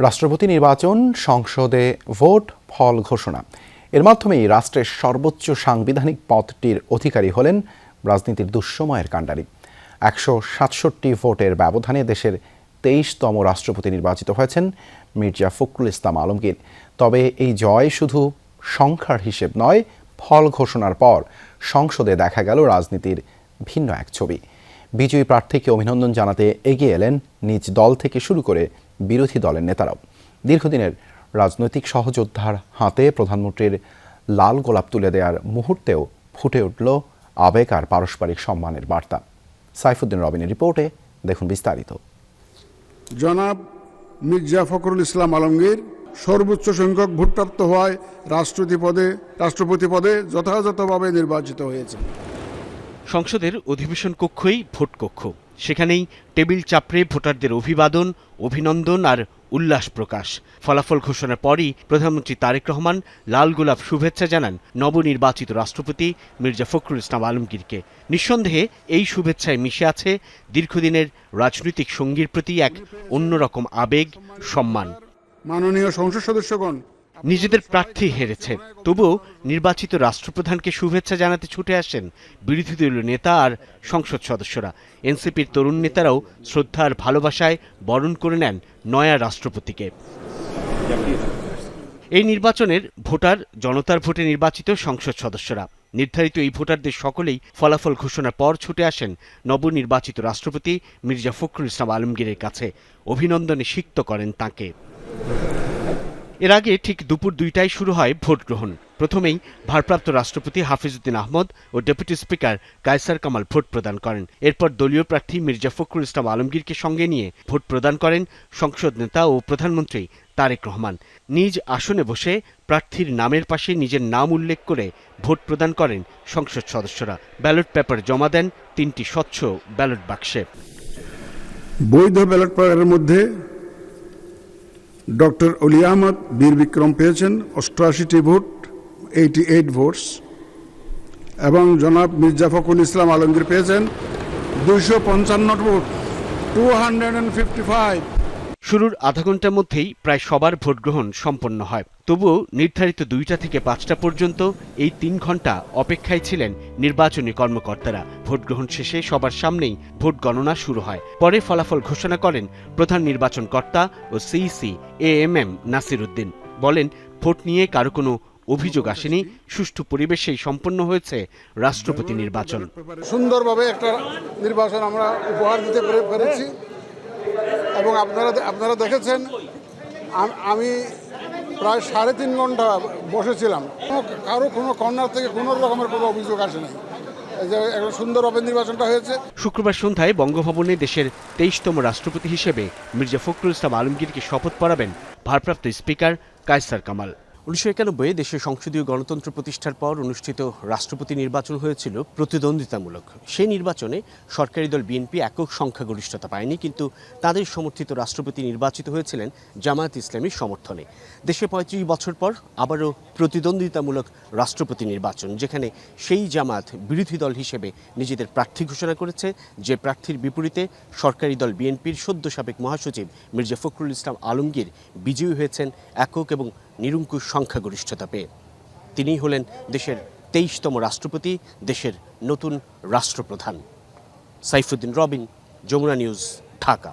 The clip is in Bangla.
রাষ্ট্রপতি নির্বাচন, সংসদে ভোট, ফল ঘোষণা, এর মাধ্যমেই রাষ্ট্রের সর্বোচ্চ সাংবিধানিক পদটির অধিকারী হলেন রাজনীতির দুঃসময়ের কাণ্ডারি। 167 ভোটের ব্যবধানে দেশের 23তম রাষ্ট্রপতি নির্বাচিত হয়েছেন মির্জা ফখরুল ইসলাম আলমগীর। তবে এই জয় শুধু সংখ্যার হিসেব নয়, ফল ঘোষণার পর সংসদে দেখা গেল রাজনীতির ভিন্ন এক ছবি। বিজয়ী প্রার্থীকে অভিনন্দন জানাতে এগিয়ে এলেন নিজ দল থেকে শুরু করে বিরোধী দলের নেতারাও। দীর্ঘদিনের রাজনৈতিক সহযোদ্ধার হাতে প্রধানমন্ত্রীর লাল গোলাপ তুলে দেওয়ার মুহূর্তেও ফুটে উঠল আবেগ আর পারস্পরিক সম্মানের বার্তা। সাইফুদ্দিন রবিনের রিপোর্টে দেখুন বিস্তারিত। জনাব মির্জা ফখরুল ইসলাম আলমগীর সর্বোচ্চ সংখ্যক ভোটপ্রাপ্ত হওয়ায় রাষ্ট্রপতি পদে যথাযথভাবে নির্বাচিত হয়েছে। সংসদের অধিবেশন কক্ষই ভোট কক্ষ। সেখানেই টেবিল চাপড়ে ভোটারদের অভিবাদন, অভিনন্দন আর উল্লাস প্রকাশ। ফলাফল ঘোষণার পরই প্রধানমন্ত্রী তারেক রহমান লাল গোলাপ শুভেচ্ছা জানান নবনির্বাচিত রাষ্ট্রপতি মির্জা ফখরুল ইসলাম আলমগীরকে। নিঃসন্দেহে এই শুভেচ্ছায় মিশে আছে দীর্ঘদিনের রাজনৈতিক সঙ্গীর প্রতি এক অন্যরকম আবেগ, সম্মান। মাননীয় সংসদ সদস্যগণ, নিজেদের প্রার্থী হেরেছে, তবুও নির্বাচিত রাষ্ট্রপ্রধানকে শুভেচ্ছা জানাতে ছুটে আসেন বিরোধী দলীয় নেতা আর সংসদ সদস্যরা। এনসিপির তরুণ নেতারাও শ্রদ্ধা আর ভালোবাসায় বরণ করে নেন নয়া রাষ্ট্রপতিকে। এই নির্বাচনের ভোটার জনতার ভোটে নির্বাচিত সংসদ সদস্যরা। নির্ধারিত এই ভোটারদের সকলেই ফলাফল ঘোষণার পর ছুটে আসেন নবনির্বাচিত রাষ্ট্রপতি মির্জা ফখরুল ইসলাম আলমগীরের কাছে। অভিনন্দনে সিক্ত করেন তাঁকে। এর আগে ঠিক দুপুর 2টায় শুরু হয় ভোট গ্রহণ। প্রথমেই ভারপ্রাপ্ত রাষ্ট্রপতি হাফিজউদ্দিন আহমদ ও deputy speaker Kaiser Kamal vote প্রদান করেন। এরপর দলীয় প্রার্থী মির্জা ফখরুল ইসলাম আলমগীরকে সঙ্গে নিয়ে ভোট প্রদান করেন সংসদ নেতা ও প্রধানমন্ত্রী তারেক রহমান। নিজ আসনে বসে প্রার্থীর নামের পাশে নিজের নাম উল্লেখ করে ভোট প্রদান করেন সংসদ সদস্যরা। ব্যালট পেপার জমা দেন 3টি স্বচ্ছ ব্যালট বাক্সে। বৈধ ব্যালট পেপারের মধ্যে ডক্টর অলি আহমদ বীর বিক্রম পেয়েছেন 88টি ভোট, 88 ভোটস, এবং জনাব মির্জা ফখরুল ইসলাম আলমগীর পেয়েছেন 255 ভোট, 255। শুরুর আধা ঘন্টার মধ্যেই প্রায় সবার ভোট গ্রহণ সম্পন্ন হয়। তবুও নির্ধারিত 2টা থেকে 5টা পর্যন্ত এই 3 ঘন্টা অপেক্ষায় ছিলেন নির্বাচনী কর্মকর্তারা। ভোট গ্রহণ শেষে সবার সামনেই ভোট গণনা শুরু হয়। পরে ফলাফল ঘোষণা করেন প্রধান নির্বাচন কর্তা ও সিইসি AMM নাসির উদ্দিন। বলেন, ভোট নিয়ে কারো কোনো অভিযোগ আসেনি, সুষ্ঠু পরিবেশেই সম্পন্ন হয়েছে রাষ্ট্রপতি নির্বাচন। সুন্দরভাবে একটা নির্বাচন আমরা উপহার দিতে পেরেছি এবং আপনারা দেখেছেন আমি প্রায় 3.5 ঘন্টা বসেছিলাম। কারো কোনো কর্নার থেকে কোনো রকমের কোনো অভিযোগ আসে নাই। একটা সুন্দরভাবে নির্বাচনটা হয়েছে। শুক্রবার সন্ধ্যায় বঙ্গভবনে দেশের 23তম রাষ্ট্রপতি হিসেবে মির্জা ফখরুল ইসলাম আলমগীরকে শপথ পড়াবেন ভারপ্রাপ্ত স্পিকার কায়সার কামাল। 1991 দেশের সংসদীয় গণতন্ত্র প্রতিষ্ঠার পর অনুষ্ঠিত রাষ্ট্রপতি নির্বাচন হয়েছিল প্রতিদ্বন্দ্বিতামূলক। সেই নির্বাচনে সরকারি দল বিএনপি একক সংখ্যাগরিষ্ঠতা পায়নি, কিন্তু তাদের সমর্থিত রাষ্ট্রপতি নির্বাচিত হয়েছিলেন জামায়াত ইসলামীর সমর্থনে। দেশে 35 বছর পর আবারও প্রতিদ্বন্দ্বিতামূলক রাষ্ট্রপতি নির্বাচন, যেখানে সেই জামায়াত বিরোধী দল হিসেবে নিজেদের প্রার্থী ঘোষণা করেছে, যে প্রার্থীর বিপরীতে সরকারি দল বিএনপির সদ্য সাবেক মহাসচিব মির্জা ফখরুল ইসলাম আলমগীর বিজয়ী হয়েছেন একক এবং নিরঙ্কুশ সংখ্যাগরিষ্ঠতা পেয়ে। তিনিই হলেন দেশের 23তম রাষ্ট্রপতি, দেশের নতুন রাষ্ট্রপ্রধান। সাইফুদ্দিন রবিন, যমুনা নিউজ, ঢাকা।